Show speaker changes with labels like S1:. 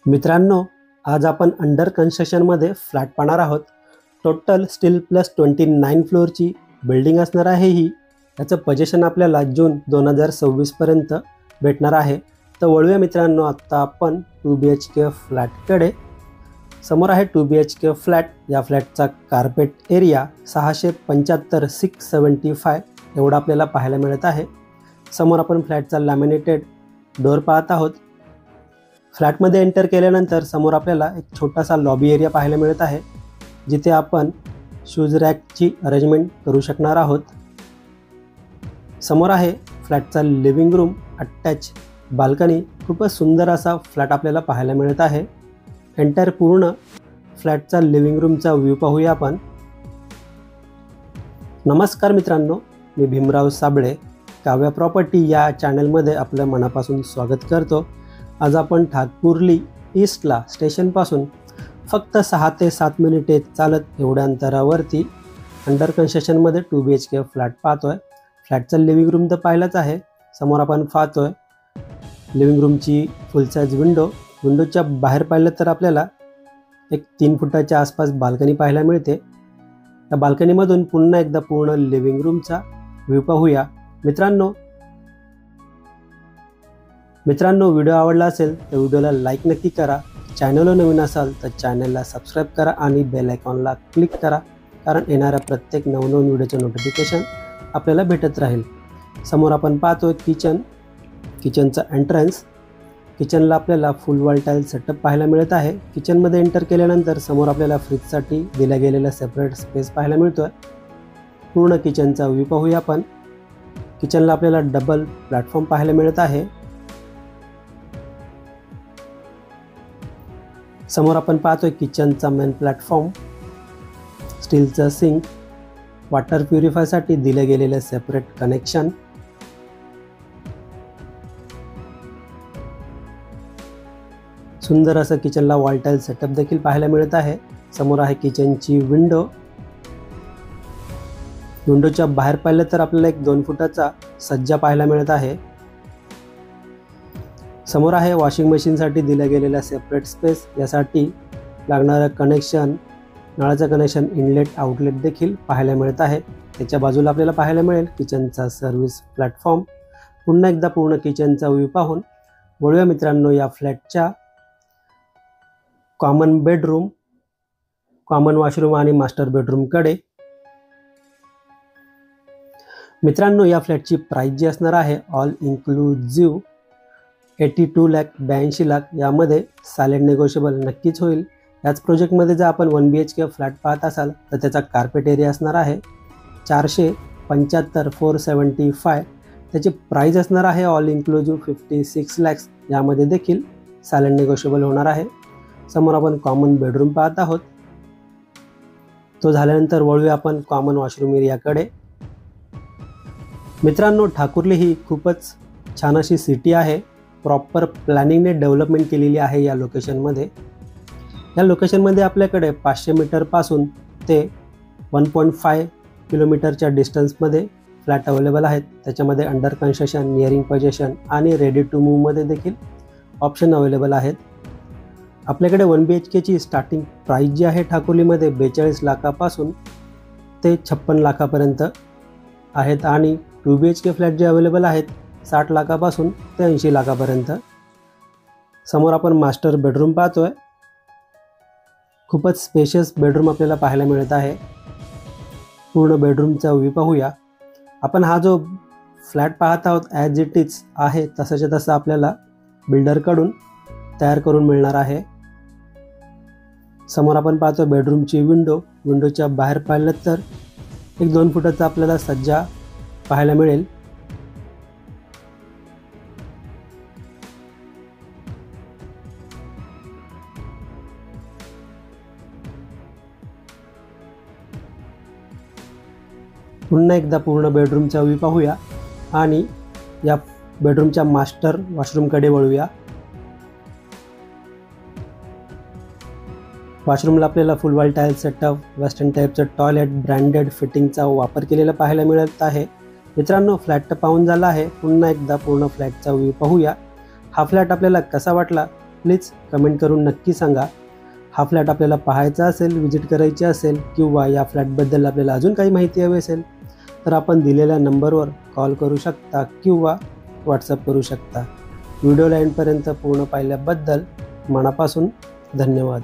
S1: मित्रांनो, आज आपण अंडर कन्स्ट्रक्शनमध्ये फ्लॅट पाहणार आहोत। टोटल स्टील प्लस 29 फ्लोअरची बिल्डिंग असणार आहे ही। याचं पोझिशन आपल्याला जून 2026 पर्यंत भेटणार आहे। तर वळूया मित्रांनो आता आपण 2 BHK फ्लॅटकडे। समोर आहे 2 BHK फ्लॅट। या फ्लॅटचा कार्पेट एरिया 675 675 एवढा आपल्याला पाहायला मिळत आहे। समोर आपण फ्लॅटचा लॅमिनेटेड डोर पाहत आहोत। फ्लॅटमध्ये एंटर केल्यानंतर समोर आपल्याला एक छोटासा लॉबी एरिया पाहायला मिळत आहे, जिथे आपण शूज रॅकची अरेंजमेंट करू शकणार आहोत। समोर आहे फ्लॅटचा लिव्हिंग रूम, अटॅच बाल्कनी। खूपच सुंदर असा फ्लॅट आपल्याला पाहायला मिळत आहे। एंटायर पूर्ण फ्लॅटचा लिव्हिंग रूमचा व्ह्यू पाहूया आपण। नमस्कार मित्रांनो, मी भीमराव साबळे काव्या प्रॉपर्टी या चॅनलमध्ये आपलं मनापासून स्वागत करतो। आज आपण ठाकुर्ली ईस्टला स्टेशनपासून फक्त 6 ते 7 मिनिटे चालत एवढ्या अंतरावरती अंडर कन्स्ट्रक्शनमध्ये 2 BHK फ्लॅट पाहतोय। फ्लॅटचा लिव्हिंग रूम तर पाहिलाच आहे। समोर आपण पाहतोय लिव्हिंग रूमची फुल साईज विंडोच्या बाहेर पाहिलं तर आपल्याला एक 3 फुटाच्या आसपास बाल्कनी पाहायला मिळते। त्या बाल्कनीमधून पुन्हा एकदा पूर्ण लिव्हिंग रूमचा व्ह्यू पाहूया। मित्रांनो, व्हिडिओ आवडला असेल तर व्हिडिओला लाईक नक्की करा। चॅनलवर नवीन असाल तर चॅनलला सबस्क्राईब करा आणि बेल आयकॉनला क्लिक करा, कारण येणाऱ्या प्रत्येक नवनवीन व्हिडिओचे नोटिफिकेशन आपल्याला भेटत राहील। समोर आपण पाहतोय किचनचा एंट्रन्स। किचनला आपल्याला फुल वॉल टाईल सेटअप पाहायला मिळत आहे। किचनमध्ये एंटर केल्यानंतर समोर आपल्याला फ्रीजसाठी दिला गेलेला सेपरेट स्पेस पाहायला मिळतोय। पूर्ण किचनचा व्ह्यू पाहूया आपण। किचनला आपल्याला डबल प्लॅटफॉर्म पाहायला मिळत आहे। समोर आपण पाहतोय किचनचा मेन प्लॅटफॉर्म, स्टीलचा सिंक, वॉटर प्युरिफायसाठी दिले गेलेले सेपरेट कनेक्शन। सुंदर असं किचनला वॉल टाईल सेटअप देखील पाहायला मिळत आहे। समोर आहे किचनची विंडोच्या बाहेर पाहिलं तर आपल्याला एक 2 फुटाचा सज्जा पाहायला मिळत आहे। समोर आहे वॉशिंग मशीनसाठी दिल्या गेलेला सेपरेट स्पेस। यासाठी लागणारं कनेक्शन, नळाचं कनेक्शन, इनलेट आउटलेट देखील पाहायला मिळत आहे। त्याच्या बाजूला आपल्याला पाहायला मिळेल किचनचा सर्व्हिस प्लॅटफॉर्म। पुन्हा एकदा पूर्ण किचनचा व्ह्यू पाहून वळूया मित्रांनो या फ्लॅटच्या कॉमन बेडरूम, कॉमन वॉशरूम आणि मास्टर बेडरूमकडे। मित्रांनो, या फ्लॅटची प्राइस जी असणार आहे ऑल इन्क्लुझिव्ह 82 लाख 82 लाख। यामध्ये सायलेंट नेगोशिएबल नक्कीच होईल। याच प्रोजेक्टमध्ये जर आपण 1 BHK फ्लॅट पाहत असाल तर त्याचा कार्पेट एरिया असणार आहे 475 475। त्याची प्राइस असणार आहे ऑल इन्क्लुझिव्ह 56 लाख। यामध्ये देखील सायलेंट नेगोशिएबल होणार आहे। समोर आपण कॉमन बेडरूम पाहत आहोत। तो झाल्यानंतर वळूया आपण कॉमन वॉशरूम एरियाकडे। मित्रांनो, ठाकुर्ली ही खूपच छान अशी सिटी आहे। प्रॉपर प्लॅनिंगने डेव्हलपमेंट केलेली आहे या लोकेशनमध्ये। या लोकेशनमध्ये आपल्याकडे 500 मीटरपासून ते 1.5 किलोमीटरच्या डिस्टन्समध्ये फ्लॅट अवेलेबल आहेत। त्याच्यामध्ये अंडर कन्स्ट्रक्शन, नियरिंग पोझिशन आणि रेडी टू मूवमध्ये देखील ऑप्शन अवेलेबल आहेत। आपल्याकडे 1 BHKची स्टार्टिंग प्राइस जी आहे ठाकुर्लीमध्ये 42 लाखापासून ते 56 लाखापर्यंत आहेत आणि 2 BHK फ्लॅट जे अवेलेबल आहेत 60 लाखापासून ते 80 लाखापर्यंत। समोर आपण मास्टर बेडरूम पाहतोय। खूपच स्पेशियस बेडरूम आपल्याला पाहायला मिळत आहे। पूर्ण बेडरूमचा व्ह्यू पाहूया आपण। हा जो फ्लॅट पाहत आहोत ॲज इट इज आहे तसाच्या तसा आपल्याला बिल्डरकडून तयार करून मिळणार आहे। समोर आपण पाहतो बेडरूमची विंडोच्या बाहेर पाहिलं तर एक 2 फुटाचा आपल्याला सज्जा पाहायला मिळेल। पुन्हा एकदा पूर्ण बेडरूमचा व्ह्यू पाहूया आणि या बेडरूमच्या मास्टर वॉशरूमकडे वळूया। वॉशरूमला आपल्याला फुल वॉल टाईल सेटअप, वेस्टर्न टाईपचं टॉयलेट, ब्रँडेड फिटिंगचा वापर केलेला पाहायला मिळत आहे। मित्रांनो, फ्लॅट पाहून झाला आहे। पुन्हा एकदा पूर्ण फ्लॅटचा व्ह्यू पाहूया। हा फ्लॅट आपल्याला कसा वाटला प्लीज कमेंट करून नक्की सांगा. हा फ्लॅट आपल्याला पाहायचा असेल, व्हिजिट करायची असेल किंवा या फ्लॅटबद्दल आपल्याला अजून काही माहिती हवी असेल तर आपण दिलेल्या नंबरवर कॉल करू शकता किंवा व्हॉट्सअप करू शकता. व्हिडिओला एंडपर्यंत पूर्ण पाहिल्याबद्दल मनापासून धन्यवाद.